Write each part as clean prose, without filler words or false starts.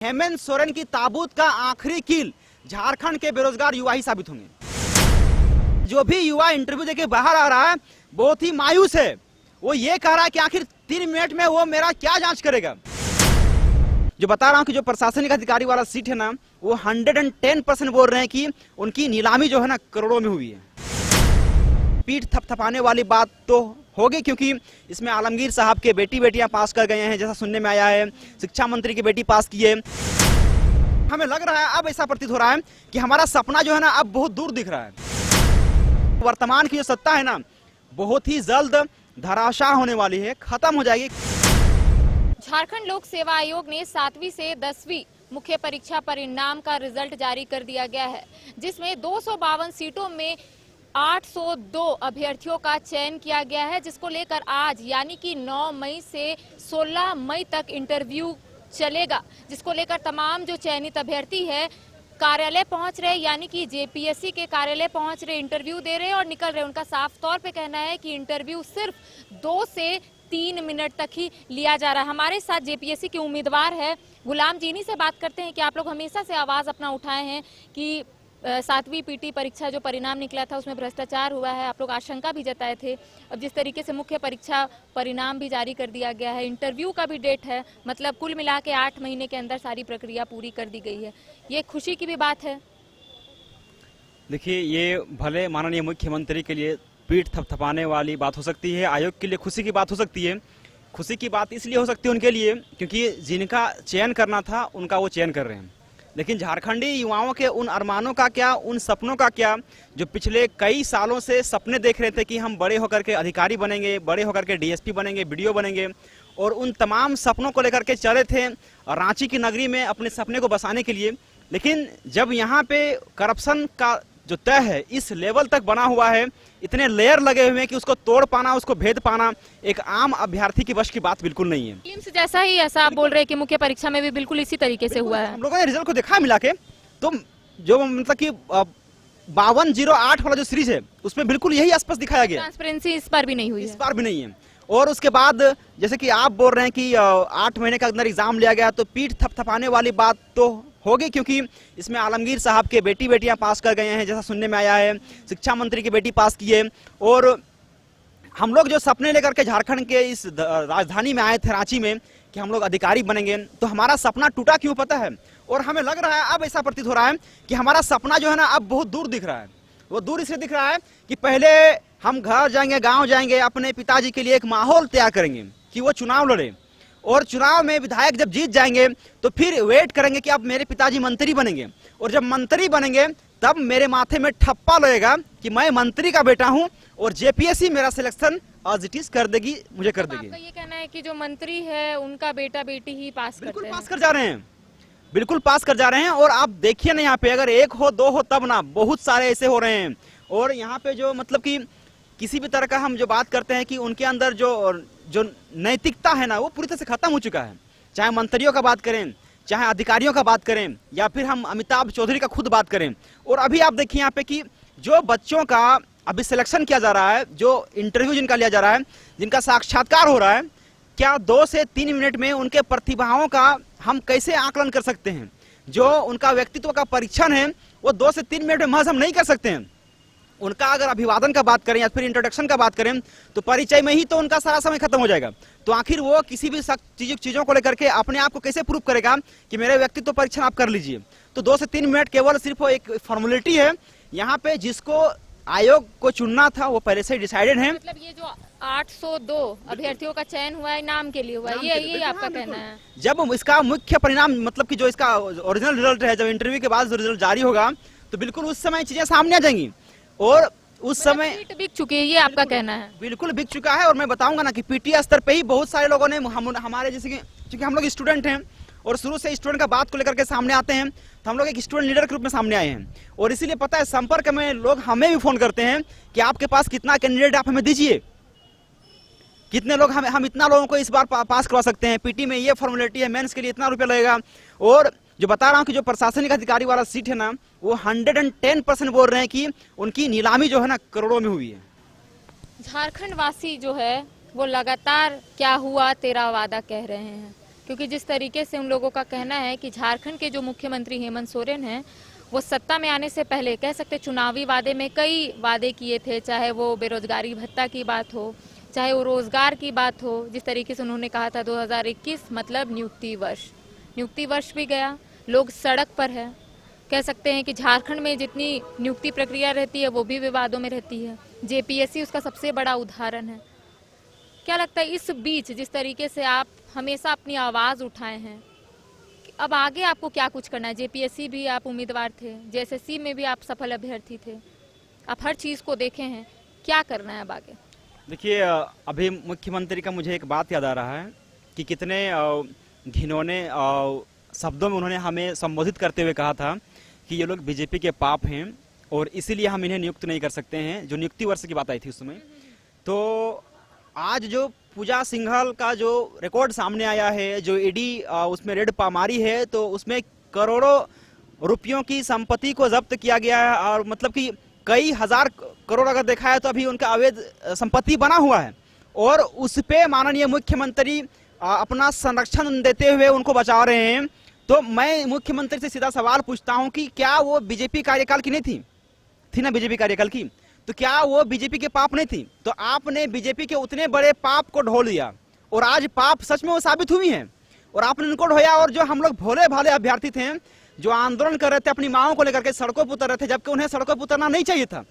हेमंत सोरेन की ताबूत का आखिरी कील झारखंड के बेरोजगार युवा ही साबित होंगे। जो भी युवा इंटरव्यू देके बाहर आ रहा है बहुत ही मायूस है। वो ये कह रहा है कि आखिर 3 मिनट में वो मेरा क्या जांच करेगा। जो बता रहा हूं कि जो प्रशासनिक अधिकारी वाला सीट है ना, वो 110% बोल रहे हैं कि उनकी नीलामी जो है ना करोड़ों में हुई है। पीठ थपथपाने वाली बात तो होगी, क्योंकि इसमें आलमगीर साहब के बेटियां पास कर गए हैं, जैसा सुनने में आया है। शिक्षा मंत्री की बेटी पास की है। हमें लग रहा है, अब ऐसा प्रतीत हो रहा है कि हमारा सपना जो है ना अब बहुत दूर दिख रहा है। वर्तमान की जो सत्ता है ना बहुत ही जल्द धराशाह होने वाली है, खत्म हो जाएगी। झारखंड लोक सेवा आयोग ने 7वीं से 10वीं मुख्य परीक्षा परिणाम का रिजल्ट जारी कर दिया गया है, जिसमें 252 सीटों में 802 अभ्यर्थियों का चयन किया गया है, जिसको लेकर आज यानी कि 9 मई से 16 मई तक इंटरव्यू चलेगा, जिसको लेकर तमाम जो चयनित अभ्यर्थी है कार्यालय पहुंच रहे, यानी कि जेपीएससी के कार्यालय पहुंच रहे, इंटरव्यू दे रहे और निकल रहे। उनका साफ तौर पे कहना है कि इंटरव्यू सिर्फ 2 से 3 मिनट तक ही लिया जा रहा है। हमारे साथ जेपीएससी के उम्मीदवार है गुलाम जीनी से बात करते हैं कि आप लोग हमेशा से आवाज अपना उठाए हैं कि 7वीं पीटी परीक्षा जो परिणाम निकला था उसमें भ्रष्टाचार हुआ है। आप लोग आशंका भी जताए थे। अब जिस तरीके से मुख्य परीक्षा परिणाम भी जारी कर दिया गया है, इंटरव्यू का भी डेट है, मतलब कुल मिला के 8 महीने के अंदर सारी प्रक्रिया पूरी कर दी गई है। ये खुशी की भी बात है। देखिए, ये भले माननीय मुख्यमंत्री के लिए पीठ थपथपाने वाली बात हो सकती है, आयोग के लिए खुशी की बात हो सकती है। खुशी की बात इसलिए हो सकती है उनके लिए क्योंकि जिनका चयन करना था उनका वो चयन कर रहे हैं। लेकिन झारखंडी युवाओं के उन अरमानों का क्या, उन सपनों का क्या, जो पिछले कई सालों से सपने देख रहे थे कि हम बड़े होकर के अधिकारी बनेंगे, बड़े होकर के डीएसपी बनेंगे, बीडीओ बनेंगे, और उन तमाम सपनों को लेकर के चले थे रांची की नगरी में अपने सपने को बसाने के लिए। लेकिन जब यहाँ पे करप्शन का जो तय है इस लेवल तक बना हुआ है, इतने लेयर लगे हुए हैं कि उसको तोड़ पाना, उसको भेद पाना एक आम अभ्यर्थी की वश की बात बिल्कुल नहीं है। प्रीलिम्स जैसा ही ऐसा आप बोल रहे हैं कि मुख्य परीक्षा में भी बिल्कुल इसी तरीके से हुआ है। हम लोगों ने रिजल्ट को देखा मिला के, तो जो मतलब कि 5208 वाला जो सीरीज है उसमें बिल्कुल यही स्पष्ट दिखाया गया। ट्रांसपेरेंसी इस बार भी नहीं हुई है। इस बार भी नहीं है। और उसके बाद जैसे कि आप बोल रहे हैं कि 8 महीने का अंदर एग्जाम लिया गया, तो पीठ थपथपाने वाली बात तो होगी, क्योंकि इसमें आलमगीर साहब के बेटियां पास कर गए हैं, जैसा सुनने में आया है। शिक्षा मंत्री की बेटी पास की है। और हम लोग जो सपने लेकर के झारखंड के इस राजधानी में आए थे रांची में कि हम लोग अधिकारी बनेंगे, तो हमारा सपना टूटा क्यों पता है। और हमें लग रहा है, अब ऐसा प्रतीत हो रहा है कि हमारा सपना जो है ना अब बहुत दूर दिख रहा है। वो दूर इसलिए दिख रहा है कि पहले हम घर जाएंगे, गांव जाएंगे, अपने पिताजी के लिए एक माहौल तैयार करेंगे कि वो चुनाव लड़े, और चुनाव में विधायक जब जीत जाएंगे तो फिर वेट करेंगे कि अब मेरे पिताजी मंत्री बनेंगे, और जब मंत्री बनेंगे तब मेरे माथे में ठप्पा लगेगा कि मैं मंत्री का बेटा हूं और जेपीएससी मेरा सिलेक्शन एज इट इज कर देगी, मुझे कर देगी। आपका ये कहना है कि जो मंत्री है उनका बेटा बेटी ही पास करते हैं? बिल्कुल पास कर जा रहे हैं, बिल्कुल पास कर जा रहे हैं। और आप देखिए ना, यहाँ पे अगर 1 हो 2 हो तब ना, बहुत सारे ऐसे हो रहे हैं। और यहाँ पे जो मतलब कि किसी भी तरह का हम जो बात करते हैं कि उनके अंदर जो नैतिकता है ना वो पूरी तरह से खत्म हो चुका है। चाहे मंत्रियों का बात करें, चाहे अधिकारियों का बात करें, या फिर हम अमिताभ चौधरी का खुद बात करें। और अभी आप देखिए यहाँ पे कि जो बच्चों का अभी सिलेक्शन किया जा रहा है, जो इंटरव्यू जिनका लिया जा रहा है, जिनका साक्षात्कार हो रहा है, क्या 2 से 3 मिनट में उनके प्रतिभाओं का हम कैसे आकलन कर सकते हैं। जो उनका व्यक्तित्व का परीक्षण है वो 2 से 3 मिनट में महज हम नहीं कर सकते हैं। उनका अगर अभिवादन का बात करें या फिर इंट्रोडक्शन का बात करें तो परिचय में ही तो उनका सारा समय खत्म हो जाएगा। तो आखिर वो किसी भी चीजों को लेकर के अपने आप को कैसे प्रूव करेगा कि मेरे व्यक्तित्व परीक्षण आप कर लीजिए। तो 2 से 3 मिनट केवल सिर्फ एक फॉर्मेलिटी है। यहाँ पे जिसको आयोग को चुनना था वो पहले से डिसाइडेड है। मतलब ये जो 802 अभ्यर्थियों का चयन हुआ है नाम के लिए हुआ है, ये आपका कहना है? जब इसका मुख्य परिणाम मतलब कि जो इसका ओरिजिनल रिजल्ट है, जब इंटरव्यू के बाद जो रिजल्ट जारी होगा तो बिल्कुल उस समय चीजें सामने आ जाएंगी। और उस समय सीट बिक चुकी है, ये आपका कहना है? बिल्कुल बिक चुका है। और मैं बताऊंगा ना कि पीटी स्तर पे ही बहुत सारे लोगों ने हमारे जैसे कि क्योंकि हम लोग स्टूडेंट हैं और शुरू से स्टूडेंट का बात को लेकर के सामने आते हैं, तो हम लोग एक स्टूडेंट लीडर के रूप में सामने आए हैं। और इसीलिए पता है संपर्क में लोग हमें भी फोन करते हैं कि आपके पास कितना कैंडिडेट आप हमें दीजिए, कितने लोग हम इतना लोगों को इस बार पास करवा सकते हैं, पीटी में ये फॉर्मेलिटी है, मेंस के लिए इतना रुपया लगेगा। और जो बता रहा हूं कि जो प्रशासनिक अधिकारी वाला सीट है ना, वो 110% बोल रहे हैं कि उनकी नीलामी जो है ना करोड़ों में हुई है। झारखंड वासी जो है वो लगातार क्या हुआ तेरा वादा कह रहे हैं, क्योंकि जिस तरीके से उन लोगों का कहना है कि झारखंड के जो मुख्यमंत्री हेमंत सोरेन हैं वो सत्ता में आने से पहले कह सकते चुनावी वादे में कई वादे किए थे, चाहे वो बेरोजगारी भत्ता की बात हो, चाहे वो रोजगार की बात हो। जिस तरीके से उन्होंने कहा था 2021 मतलब नियुक्ति वर्ष भी गया, लोग सड़क पर है। कह सकते हैं कि झारखंड में जितनी नियुक्ति प्रक्रिया रहती है वो भी विवादों में रहती है। जेपीएससी उसका सबसे बड़ा उदाहरण है। क्या लगता है इस बीच जिस तरीके से आप हमेशा अपनी आवाज उठाए हैं, अब आगे आपको क्या कुछ करना है? जेपीएससी भी आप उम्मीदवार थे, जेएसएससी में भी आप सफल अभ्यर्थी थे, आप हर चीज को देखे हैं, क्या करना है अब आगे? देखिए, अभी मुख्यमंत्री का मुझे एक बात याद आ रहा है कि कितने घिनौने शब्दों में उन्होंने हमें संबोधित करते हुए कहा था कि ये लोग बीजेपी के पाप हैं और इसीलिए हम इन्हें नियुक्त नहीं कर सकते हैं। जो नियुक्ति वर्ष की बात आई थी उस समय, तो आज जो पूजा सिंघल का जो रिकॉर्ड सामने आया है, जो ईडी उसमें रेड मारी है, तो उसमें करोड़ों रुपयों की संपत्ति को जब्त किया गया है और मतलब कि कई हजार करोड़ अगर देखा है तो अभी उनका अवैध संपत्ति बना हुआ है और उस पे माननीय मुख्यमंत्री अपना संरक्षण देते हुए उनको बचा रहे हैं। तो मैं मुख्यमंत्री से सीधा सवाल पूछता हूं कि क्या वो बीजेपी कार्यकाल की नहीं थी ना बीजेपी कार्यकाल की, तो क्या वो बीजेपी के पाप नहीं थी? तो आपने बीजेपी के उतने बड़े पाप को ढो लिया और आज पाप सच में वो साबित हुई हैं और आपने उनको ढोया। और जो हम लोग भोले भाले अभ्यर्थी थे जो आंदोलन कर रहे थे अपनी मांगों को लेकर के, सड़कों पर उतर रहे थे, जबकि उन्हें सड़कों पर उतरना नहीं चाहिए था,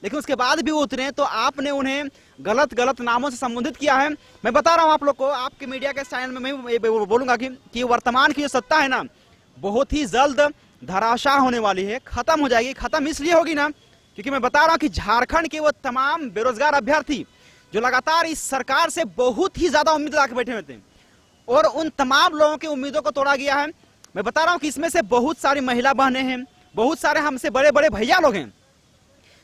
लेकिन उसके बाद भी वो उतरे, तो आपने उन्हें गलत नामों से संबोधित किया है। मैं बता रहा हूं आप लोग को, आपके मीडिया के चैनल में मैं बोलूंगा कि वर्तमान की जो सत्ता है ना बहुत ही जल्द धराशाह होने वाली है, खत्म हो जाएगी। खत्म इसलिए होगी ना क्योंकि मैं बता रहा हूं कि झारखंड के वो तमाम बेरोजगार अभ्यर्थी जो लगातार इस सरकार से बहुत ही ज्यादा उम्मीद लाके बैठे हुए थे और उन तमाम लोगों की उम्मीदों को तोड़ा गया है। मैं बता रहा हूं कि इसमें से बहुत सारी महिला बहनें हैं, बहुत सारे हमसे बड़े बड़े भैया लोग हैं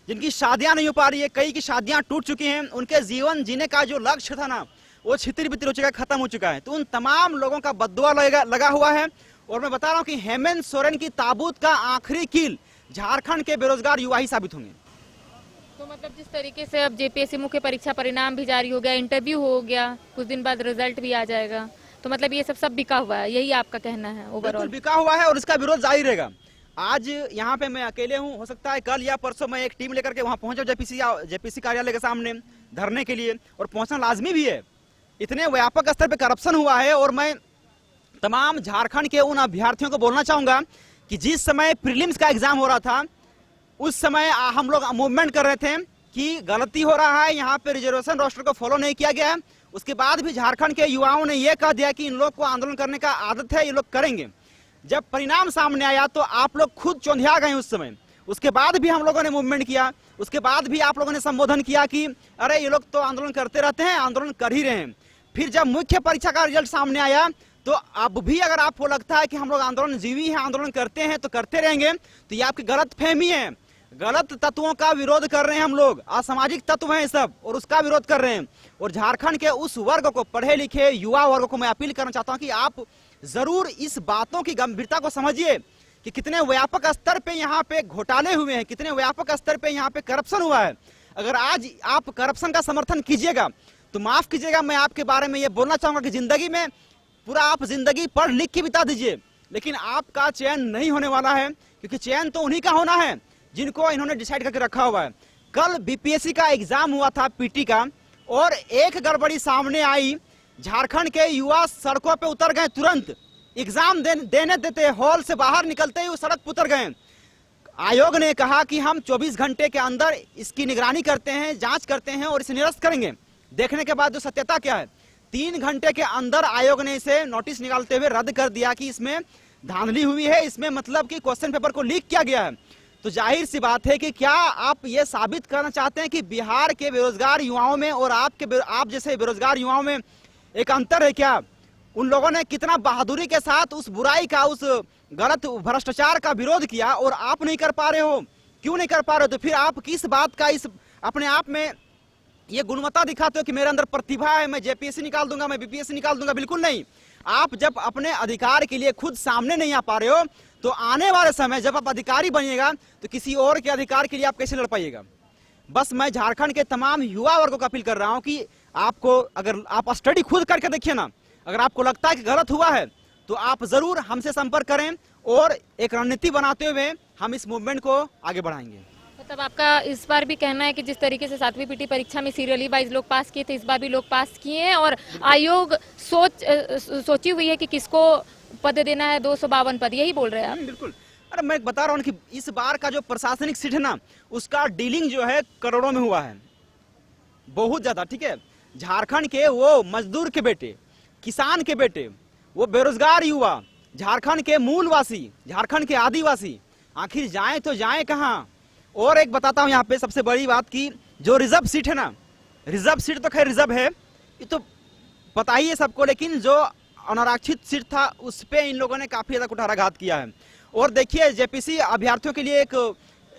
जिनकी शादियां नहीं हो पा रही है, कई की शादियां टूट चुकी हैं, उनके जीवन जीने का जो लक्ष्य था ना वो छितिर बितिर हो चुका है, खत्म हो चुका है। तो उन तमाम लोगों का बद्दुआ लगा हुआ है और मैं बता रहा हूं कि हेमंत सोरेन की ताबूत का आखिरी कील झारखंड के बेरोजगार युवा ही साबित होंगे। तो मतलब जिस तरीके से अब जेपीएससी मुख्य परीक्षा परिणाम भी जारी हो गया, इंटरव्यू हो गया, कुछ दिन बाद रिजल्ट भी आ जाएगा, तो मतलब ये सब बिका हुआ है, यही आपका कहना है? ओवरऑल बिका हुआ है और इसका विरोध जारी रहेगा। आज यहाँ पे मैं अकेले हूँ, हो सकता है कल या परसों मैं एक टीम लेकर के वहाँ पहुंचा जेपीसी कार्यालय के सामने धरने के लिए, और पहुंचना लाजमी भी है। इतने व्यापक स्तर पे करप्शन हुआ है और मैं तमाम झारखंड के उन अभ्यर्थियों को बोलना चाहूंगा कि जिस समय प्रीलिम्स का एग्जाम हो रहा था उस समय हम लोग मूवमेंट कर रहे थे कि गलती हो रहा है, यहाँ पे रिजर्वेशन रोस्टर को फॉलो नहीं किया गया है। उसके बाद भी झारखंड के युवाओं ने यह कह दिया कि इन लोग को आंदोलन करने का आदत है, ये लोग करेंगे। जब परिणाम सामने आया तो आप लोग खुद चौंधिया गए उस समय। उसके बाद भी हम लोगों ने मूवमेंट किया, उसके बाद भी आप लोगों ने संबोधन किया कि अरे ये लोग तो आंदोलन करते रहते हैं, आंदोलन कर ही रहे हैं। फिर जब मुख्य परीक्षा का रिजल्ट सामने आया तो अब भी अगर आपको लगता है कि हम लोग आंदोलन जीवी है, आंदोलन करते हैं तो करते रहेंगे, तो ये आपकी गलत फहमी है। गलत तत्वों का विरोध कर रहे हैं हम लोग, असामाजिक तत्व हैं सब और उसका विरोध कर रहे हैं। और झारखंड के उस वर्ग को, पढ़े लिखे युवा वर्ग को मैं अपील करना चाहता हूं कि आप जरूर इस बातों की गंभीरता को समझिए कि कितने व्यापक स्तर पे यहाँ पे घोटाले हुए हैं, कितने व्यापक स्तर पे यहाँ पे करप्शन हुआ है। अगर आज आप करप्शन का समर्थन कीजिएगा तो माफ कीजिएगा, मैं आपके बारे में ये बोलना चाहूंगा कि जिंदगी में पूरा आप जिंदगी पढ़ लिख के बिता दीजिए, लेकिन आपका चयन नहीं होने वाला है, क्योंकि चयन तो उन्हीं का होना है जिनको इन्होंने डिसाइड करके रखा हुआ है। कल बीपीएससी का एग्जाम हुआ था पीटी का, और एक गड़बड़ी सामने आई, झारखंड के युवा सड़कों पे उतर गए। तुरंत एग्जाम देने देते हॉल से बाहर निकलते ही वो सड़क पर उतर गए। आयोग ने कहा कि हम 24 घंटे के अंदर इसकी निगरानी करते हैं, जांच करते हैं और इसे निरस्त करेंगे। देखने के बाद जो सत्यता क्या है, 3 घंटे के अंदर आयोग ने इसे नोटिस निकालते हुए रद्द कर दिया कि इसमें धांधली हुई है, इसमें मतलब कि क्वेश्चन पेपर को लीक किया गया है। तो जाहिर सी बात है कि क्या आप ये साबित करना चाहते हैं कि बिहार के बेरोजगार युवाओं में और आप जैसे बेरोजगार युवाओं में एक अंतर है क्या? उन लोगों ने कितना बहादुरी के साथ उस बुराई का, उस गलत भ्रष्टाचार का विरोध किया और आप नहीं कर पा रहे हो। क्यों नहीं कर पा रहे हो? तो फिर आप किस बात का इस अपने आप में ये गुणवत्ता दिखाते हो कि मेरे अंदर प्रतिभा है, मैं जेपीएससी निकाल दूंगा, मैं बीपीएससी निकाल दूंगा? बिल्कुल नहीं। आप जब अपने अधिकार के लिए खुद सामने नहीं आ पा रहे हो तो आने वाले समय जब आप अधिकारी बनिएगा तो किसी और के अधिकार के लिए आप कैसे लड़ पाइएगा? बस मैं झारखंड के तमाम युवा वर्गों को अपील कर रहा हूं कि आपको, अगर आप स्टडी खुद करके देखिए ना, अगर आपको लगता है कि गलत हुआ है तो आप जरूर हमसे संपर्क करें और एक रणनीति बनाते हुए हम इस मूवमेंट को आगे बढ़ाएंगे। मतलब आपका इस बार भी कहना है कि जिस तरीके से 7वीं पीटी परीक्षा में सीरियली वाइज लोग पास किए थे, इस बार भी लोग पास किए हैं और आयोग सोची हुई है कि किसको पद देना है, 252 पद, यही बोल रहे हैं आप? बिल्कुल। अरे मैं बता रहा हूँ कि इस बार का जो प्रशासनिक सीट है ना, उसका डीलिंग जो है करोड़ों में हुआ है, बहुत ज्यादा। ठीक है, झारखंड के वो मजदूर के बेटे, किसान के बेटे, वो बेरोजगार युवा, झारखंड के मूलवासी, झारखंड के आदिवासी, आखिर जाए तो जाए कहाँ। और एक बताता हूँ यहाँ पे सबसे बड़ी बात की जो रिजर्व सीट है ना, रिजर्व सीट तो खैर रिजर्व है, ये तो पता ही है सबको, लेकिन जो अनारक्षित सीट था उस पे इन लोगों ने काफी ज्यादा कुठाराघात किया है। और देखिए जेपीसी अभ्यर्थियों के लिए एक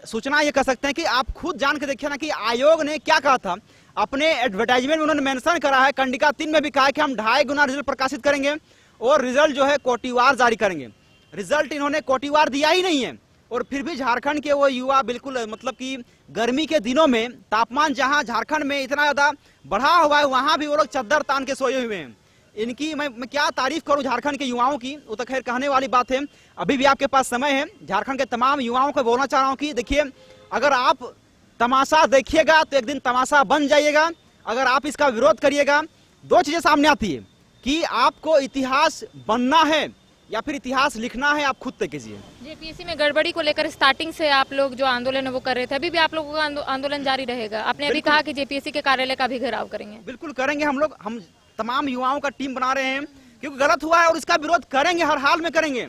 सूचना ये कह सकते हैं कि आप खुद जान के देखिए ना कि आयोग ने क्या कहा था। अपने एडवर्टाइजमेंट में उन्होंने मेंशन करा है, कंडिका 3 में भी कहा है कि हम 2.5 गुना रिजल्ट प्रकाशित करेंगे और रिजल्ट जो है कोटिवार जारी करेंगे। रिजल्ट इन्होंने कोटिवार दिया ही नहीं है और फिर भी झारखंड के वो युवा बिल्कुल मतलब कि गर्मी के दिनों में तापमान जहां झारखंड में इतना ज्यादा बढ़ा हुआ है, वहां भी वो लोग चद्दर तान के सोए हुए हैं। इनकी मैं क्या तारीफ करूं झारखंड के युवाओं की, वो तो खैर कहने वाली बात है। अभी भी आपके पास समय है, झारखंड के तमाम युवाओं को बोलना चाह रहा हूं कि देखिए, अगर आप तमाशा देखिएगा तो एक दिन तमाशा बन जाइएगा। अगर आप इसका विरोध करिएगा, 2 चीजें सामने आती है कि आपको इतिहास बनना है या फिर इतिहास लिखना है, आप खुद तय कीजिए। जेपीएससी में गड़बड़ी को लेकर स्टार्टिंग से आप लोग जो आंदोलन है वो कर रहे थे, अभी भी आप लोगों का आंदोलन जारी रहेगा? आपने अभी कहा कि जेपीएससी के कार्यालय का भी घेराव करेंगे। बिल्कुल करेंगे हम लोग, हम तमाम युवाओं का टीम बना रहे हैं क्योंकि गलत हुआ है और इसका विरोध करेंगे, हर हाल में करेंगे।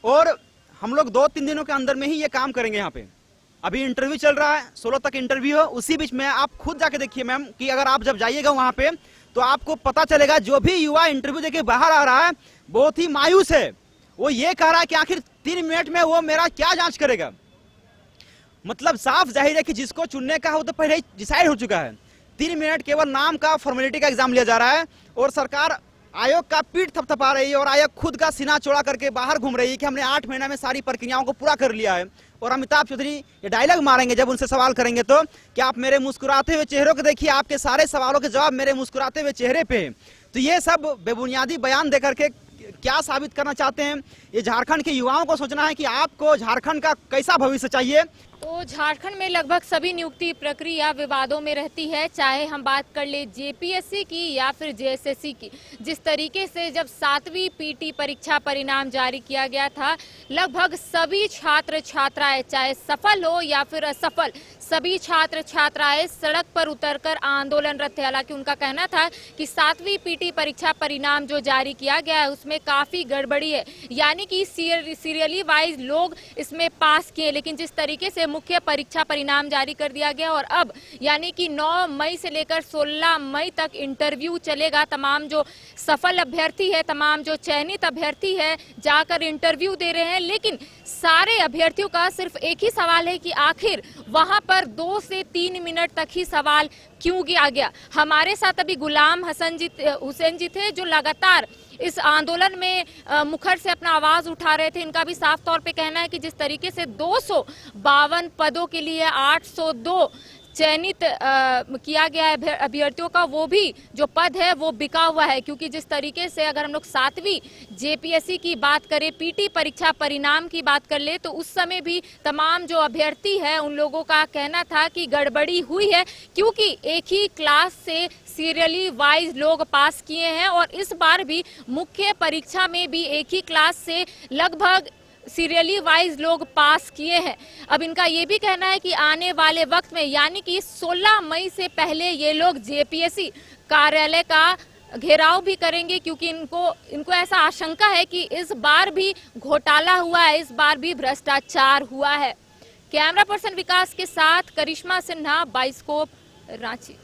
और हम लोग 2-3 दिनों के अंदर में ही ये काम करेंगे। यहाँ पे अभी इंटरव्यू चल रहा है, 16 तक इंटरव्यू है। उसी बीच में आप खुद जाके देखिए मैम कि अगर आप जब जाइएगा वहां पे तो आपको पता चलेगा जो भी युवा इंटरव्यू देके बाहर आ रहा है बहुत ही मायूस है। वो ये कह रहा है कि आखिर 3 मिनट में वो मेरा क्या जांच करेगा। मतलब साफ जाहिर है कि जिसको चुनने का है वो तो पहले ही डिसाइड हो चुका है। 3 मिनट केवल नाम का फॉर्मेलिटी का एग्जाम लिया जा रहा है और सरकार आयोग का पीठ थपथपा रही है और आयोग खुद का सीना चौड़ा करके बाहर घूम रही है कि हमने 8 महीना में सारी प्रक्रियाओं को पूरा कर लिया है। और अमिताभ चौधरी ये डायलॉग मारेंगे जब उनसे सवाल करेंगे तो कि आप मेरे मुस्कुराते हुए चेहरों को देखिए, आपके सारे सवालों के जवाब मेरे मुस्कुराते हुए चेहरे पे है। तो ये सब बेबुनियादी बयान देकर के क्या साबित करना चाहते हैं? ये झारखंड के युवाओं को सोचना है कि आपको झारखंड का कैसा भविष्य चाहिए। तो झारखंड में लगभग सभी नियुक्ति प्रक्रिया विवादों में रहती है, चाहे हम बात कर ले जेपीएससी की या फिर जेएसएससी की। जिस तरीके से जब 7वीं पीटी परीक्षा परिणाम जारी किया गया था, लगभग सभी छात्र छात्राएं, चाहे सफल हो या फिर असफल, सभी छात्र छात्राएं सड़क पर उतरकर आंदोलनरत थे। हालांकि उनका कहना था कि 7वीं पीटी परीक्षा परिणाम जो जारी किया गया है उसमें काफी गड़बड़ी है, यानी कि सीरियली वाइज लोग इसमें पास किए, लेकिन जिस तरीके से मुख्य परीक्षा परिणाम जारी कर दिया गया और अब यानी कि 9 मई से लेकर 16 मई तक इंटरव्यू चलेगा। तमाम जो सफल अभ्यर्थी है, तमाम जो चयनित अभ्यर्थी है जाकर इंटरव्यू दे रहे हैं, लेकिन सारे अभ्यर्थियों का सिर्फ एक ही सवाल है कि आखिर वहां पर 2 से 3 मिनट तक ही सवाल क्यों किया गया। हमारे साथ अभी गुलाम हुसैन जी थे जो लगातार इस आंदोलन में मुखर से अपना आवाज उठा रहे थे। इनका भी साफ तौर पे कहना है कि जिस तरीके से 252 पदों के लिए 802 चयनित किया गया है अभ्यर्थियों का, वो भी जो पद है वो बिका हुआ है। क्योंकि जिस तरीके से अगर हम लोग 7वीं जेपीएससी की बात करें, पीटी परीक्षा परिणाम की बात कर ले, तो उस समय भी तमाम जो अभ्यर्थी है उन लोगों का कहना था कि गड़बड़ी हुई है, क्योंकि एक ही क्लास से सीरियली वाइज लोग पास किए हैं और इस बार भी मुख्य परीक्षा में भी एक ही क्लास से लगभग सीरियली वाइज लोग पास किए हैं। अब इनका ये भी कहना है कि आने वाले वक्त में यानी कि 16 मई से पहले ये लोग जेपीएससी कार्यालय का घेराव भी करेंगे, क्योंकि इनको ऐसा आशंका है कि इस बार भी घोटाला हुआ है, इस बार भी भ्रष्टाचार हुआ है। कैमरा पर्सन विकास के साथ करिश्मा सिन्हा, बाइस्कोप, रांची।